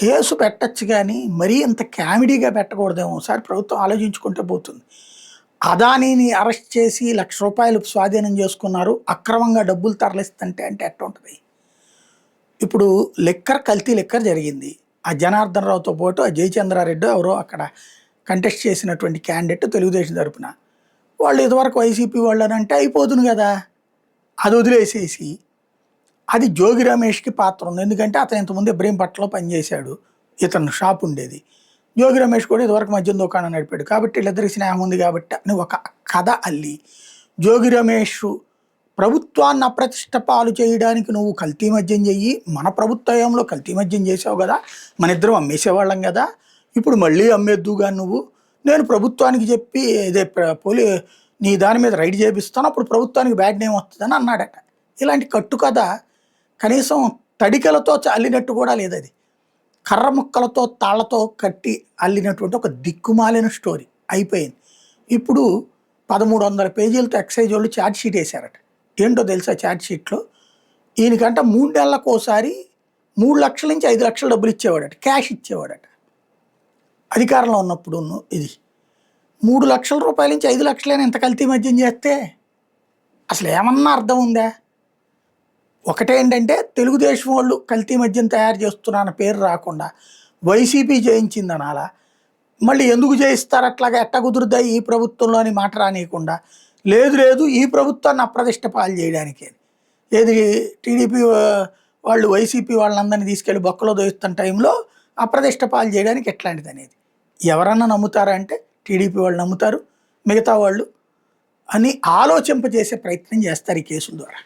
Case పెట్టచ్చు గానీ, మరీ ఇంత కామెడీగా పెట్టకూడదేమో! ఒకసారి ప్రభుత్వం ఆలోచించుకుంటే పోతుంది. అదానీని అరెస్ట్ చేసి ₹1,00,000 స్వాధీనం చేసుకున్నారు. అక్రమంగా డబ్బులు తరలిస్తుంటే అంటే ఎట్టుంటది? ఇప్పుడు కల్తీ లిక్కర్ జరిగింది. ఆ జనార్దన్ రావుతో పాటు ఆ జయచంద్రారెడ్డో ఎవరో అక్కడ కంటెస్ట్ చేసినటువంటి క్యాండిడేట్ తెలుగుదేశం తరపున. వాళ్ళు ఇదివరకు వైసీపీ వాళ్ళనంటే అయిపోదును గదా! అది వదిలేసేసి అది జోగి రమేష్‌కి పాత్ర ఉంది. ఎందుకంటే అతను ఇంతకుముందు ఇబ్రహీంపట్నంలో పనిచేశాడు. ఇతను షాప్ ఉండేది. జోగి రమేష్ కూడా ఇదివరకు మద్యం దుకాణం నడిపాడు. కాబట్టి వీళ్ళిద్దరికి స్నేహం ఉంది కాబట్టి అని ఒక కథ అల్లి, జోగి రమేష్ ప్రభుత్వాన్ని అప్రతిష్ట పాలు చేయడానికి నువ్వు కల్తీ మద్యం చెయ్యి. మన ప్రభుత్వ హయాంలో కల్తీ మద్యం చేసావు గదా! మనిద్దరం అమ్మేసేవాళ్ళం గదా! ఇప్పుడు మళ్ళీ అమ్మేద్దువుగా నువ్వు. నేను ప్రభుత్వానికి చెప్పి ఇదే నీ దాని మీద రైడ్ చేపిస్తాను. అప్పుడు ప్రభుత్వానికి బ్యాడ్ నేమ్ వస్తదని అన్నాడట. ఇలాంటి కట్టుకథ కనీసం తడికలతో అల్లినట్టు కూడా లేదది. కర్ర ముక్కలతో, తాళ్లతో కట్టి అల్లినటువంటి ఒక దిక్కుమాలిన స్టోరీ అయిపోయింది. ఇప్పుడు 1300 పేజీలతో ఎక్సైజ్ వాళ్ళు ఛార్జ్ షీట్ వేశారట. ఏంటో తెలుసా ఛార్జ్ షీట్‌లో? ఈయనకంట 3 నెలలకోసారి 3 లక్షల నుంచి 5 లక్షలు డబ్బులు ఇచ్చేవాడట. క్యాష్ ఇచ్చేవాడట. అధికారంలో ఉన్నప్పుడును ఇది. ₹3,00,000 నుంచి 5 లక్షలైనా ఇంత కల్తీ మద్యం చేస్తే అసలు ఏమన్నా అర్థం ఉందా? ఒకటేంటంటే తెలుగుదేశం వాళ్ళు కల్తీ మద్యం తయారు చేస్తున్నారన్న పేరు రాకుండా వైసీపీ చేయించిందనాలా? మళ్ళీ ఎందుకు చేయిస్తారు అట్లాగా ఎట్టా కుదురుద్దా ఈ ప్రభుత్వంలో అని మాట రానియకుండా, లేదు ఈ ప్రభుత్వాన్ని అప్రతిష్ట పాలు చేయడానికే. ఏది టీడీపీ వాళ్ళు వైసీపీ వాళ్ళందరినీ తీసుకెళ్ళి బొక్కలో దోయిస్తున్న టైంలో అప్రతిష్ట పాలు చేయడానికి ఎట్లాంటిది అనేది. ఎవరన్నా నమ్ముతారా అంటే టీడీపీ వాళ్ళు నమ్ముతారు, మిగతా వాళ్ళు అని ఆలోచింపజేసే ప్రయత్నం చేస్తారు ఈ కేసుల ద్వారా.